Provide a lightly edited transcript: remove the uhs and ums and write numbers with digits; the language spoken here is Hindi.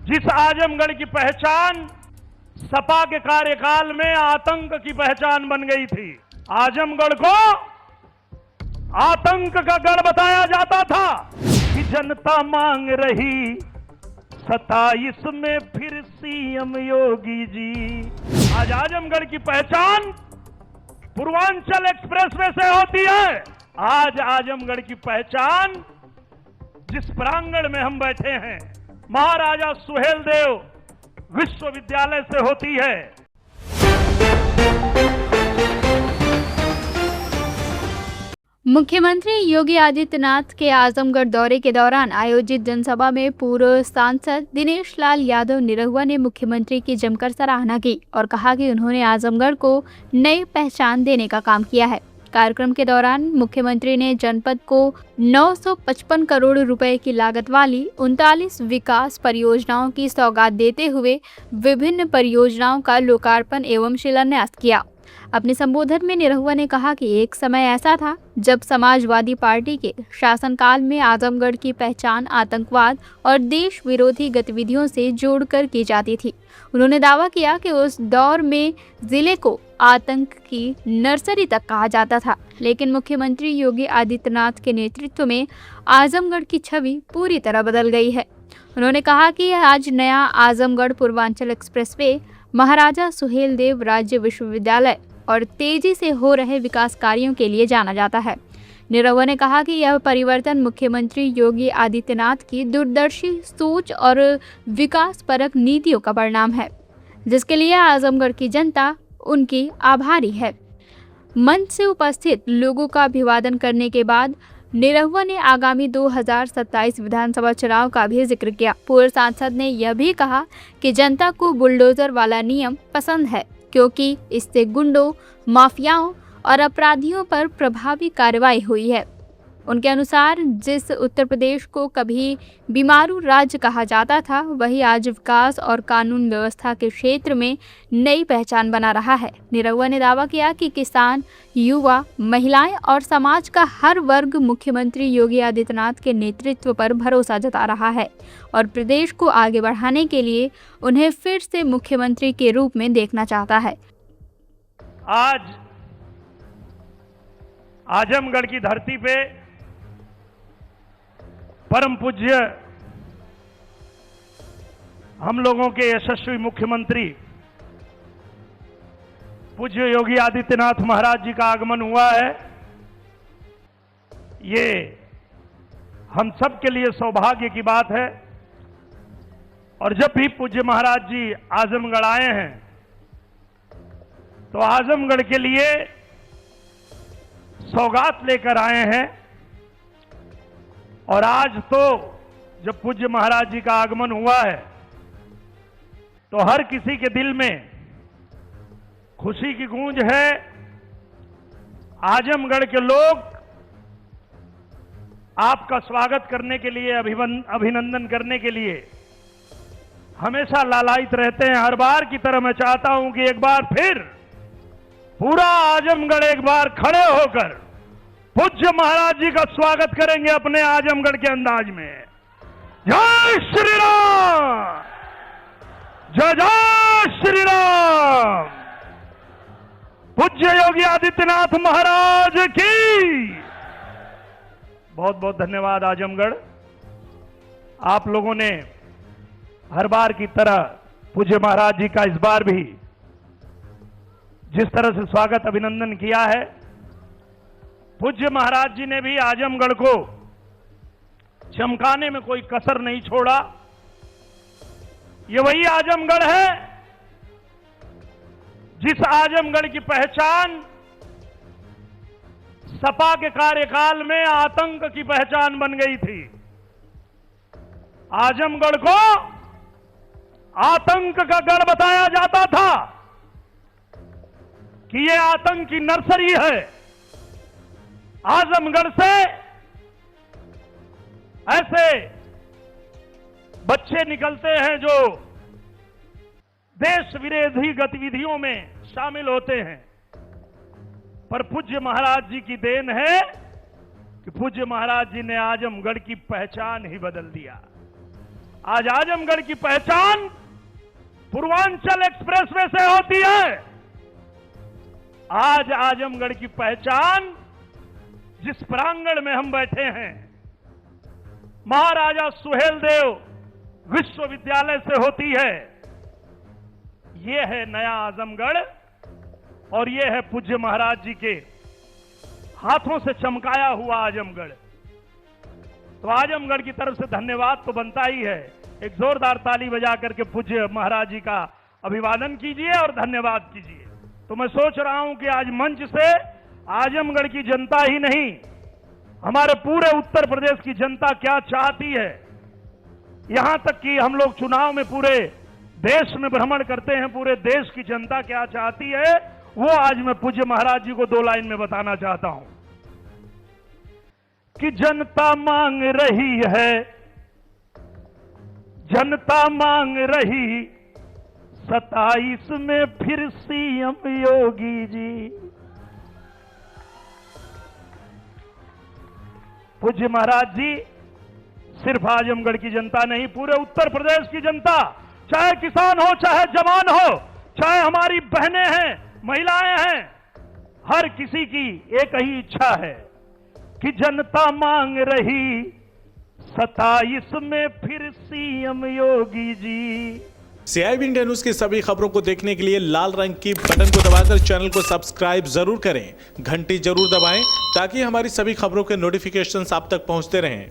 जिस आजमगढ़ की पहचान सपा के कार्यकाल में आतंक की पहचान बन गई थी, आजमगढ़ को आतंक का गढ़ बताया जाता था कि जनता मांग रही 27 में फिर सीएम योगी जी। आज आजमगढ़ की पहचान पूर्वांचल एक्सप्रेसवे से होती है। आज आजमगढ़ की पहचान जिस प्रांगण में हम बैठे हैं महाराजा सुहेलदेव विश्वविद्यालय से होती है। मुख्यमंत्री योगी आदित्यनाथ के आजमगढ़ दौरे के दौरान आयोजित जनसभा में पूर्व सांसद दिनेश लाल यादव निरहुआ ने मुख्यमंत्री की जमकर सराहना की और कहा कि उन्होंने आजमगढ़ को नई पहचान देने का काम किया है। कार्यक्रम के दौरान मुख्यमंत्री ने जनपद को 955 करोड़ रुपए की लागत वाली 39 विकास परियोजनाओं की सौगात देते हुए विभिन्न परियोजनाओं का लोकार्पण एवं शिलान्यास किया। अपने संबोधन में निरहुआ ने कहा कि एक समय ऐसा था जब समाजवादी पार्टी के शासनकाल में आजमगढ़ की पहचान आतंकवाद और देश विरोधी गतिविधियों से जोड़कर की जाती थी। उन्होंने दावा किया कि उस दौर में जिले को आतंक की नर्सरी तक कहा जाता था, लेकिन मुख्यमंत्री योगी आदित्यनाथ के नेतृत्व में आजमगढ़ की छवि पूरी तरह बदल गई है। उन्होंने कहा कि आज नया आजमगढ़ पूर्वांचल एक्सप्रेसवे, महाराजा सुहेलदेव राज्य विश्वविद्यालय और तेजी से हो रहे विकास कार्यों के लिए जाना जाता है। निरहुआ ने कहा कि यह परिवर्तन मुख्यमंत्री योगी आदित्यनाथ की दूरदर्शी सोच और विकासपरक नीतियों का परिणाम है, जिसके लिए आजमगढ़ की जनता उनकी आभारी है। मंच से उपस्थित लोगों का अभिवादन करने के बाद निरहुआ ने आगामी 2027 विधानसभा चुनाव का भी जिक्र किया। पूर्व सांसद ने यह भी कहा कि जनता को बुलडोजर वाला नियम पसंद है, क्योंकि इससे गुंडों, माफियाओं और अपराधियों पर प्रभावी कार्रवाई हुई है। उनके अनुसार जिस उत्तर प्रदेश को कभी बीमारू राज्य कहा जाता था, वही आज विकास और कानून व्यवस्था के क्षेत्र में नई पहचान बना रहा है। निरहुआ ने दावा किया कि किसान, युवा, महिलाएं और समाज का हर वर्ग मुख्यमंत्री योगी आदित्यनाथ के नेतृत्व पर भरोसा जता रहा है और प्रदेश को आगे बढ़ाने के लिए उन्हें फिर से मुख्यमंत्री के रूप में देखना चाहता है। आज आजमगढ़ की धरती पे परम पूज्य हम लोगों के यशस्वी मुख्यमंत्री पूज्य योगी आदित्यनाथ महाराज जी का आगमन हुआ है। ये हम सब के लिए सौभाग्य की बात है और जब भी पूज्य महाराज जी आजमगढ़ आए हैं तो आजमगढ़ के लिए सौगात लेकर आए हैं। और आज तो जब पूज्य महाराज जी का आगमन हुआ है तो हर किसी के दिल में खुशी की गूंज है। आजमगढ़ के लोग आपका स्वागत करने के लिए, अभिनंदन करने के लिए हमेशा लालायित रहते हैं। हर बार की तरह मैं चाहता हूं कि एक बार फिर पूरा आजमगढ़ एक बार खड़े होकर पूज्य महाराज जी का स्वागत करेंगे अपने आजमगढ़ के अंदाज में। जय श्री राम, जय जय श्री राम। पूज्य योगी आदित्यनाथ महाराज की बहुत बहुत धन्यवाद। आजमगढ़, आप लोगों ने हर बार की तरह पूज्य महाराज जी का इस बार भी जिस तरह से स्वागत अभिनंदन किया है, पूज्य महाराज जी ने भी आजमगढ़ को चमकाने में कोई कसर नहीं छोड़ा। ये वही आजमगढ़ है जिस आजमगढ़ की पहचान सपा के कार्यकाल में आतंक की पहचान बन गई थी। आजमगढ़ को आतंक का गढ़ बताया जाता था कि ये आतंक की नर्सरी है। आजमगढ़ से ऐसे बच्चे निकलते हैं जो देश विरोधी गतिविधियों में शामिल होते हैं, पर पूज्य महाराज जी की देन है कि पूज्य महाराज जी ने आजमगढ़ की पहचान ही बदल दिया। आज आजमगढ़ की पहचान पूर्वांचल एक्सप्रेसवे से होती है। आज आजमगढ़ की पहचान जिस प्रांगण में हम बैठे हैं, महाराजा सुहेलदेव विश्वविद्यालय से होती है। ये है नया आजमगढ़ और ये है पूज्य महाराज जी के हाथों से चमकाया हुआ आजमगढ़। तो आजमगढ़ की तरफ से धन्यवाद तो बनता ही है। एक जोरदार ताली बजा करके पूज्य महाराज जी का अभिवादन कीजिए और धन्यवाद कीजिए। तो मैं सोच रहा हूं कि आज मंच से आजमगढ़ की जनता ही नहीं, हमारे पूरे उत्तर प्रदेश की जनता क्या चाहती है, यहां तक कि हम लोग चुनाव में पूरे देश में भ्रमण करते हैं, पूरे देश की जनता क्या चाहती है, वो आज मैं पूज्य महाराज जी को 2 लाइन में बताना चाहता हूं कि जनता मांग रही है, जनता मांग रही 27 में फिर सीएम योगी जी। पूज्य महाराज जी सिर्फ आजमगढ़ की जनता नहीं, पूरे उत्तर प्रदेश की जनता, चाहे किसान हो, चाहे जवान हो, चाहे हमारी बहनें हैं, महिलाएं हैं, हर किसी की एक ही इच्छा है कि जनता मांग रही 27 में फिर CM Yogi ji. CIB India news की सभी खबरों को देखने के लिए लाल रंग की बटन को दबाकर चैनल को सब्सक्राइब जरूर करें, घंटी जरूर दबाएं ताकि हमारी सभी खबरों के नोटिफिकेशंस आप तक पहुंचते रहें।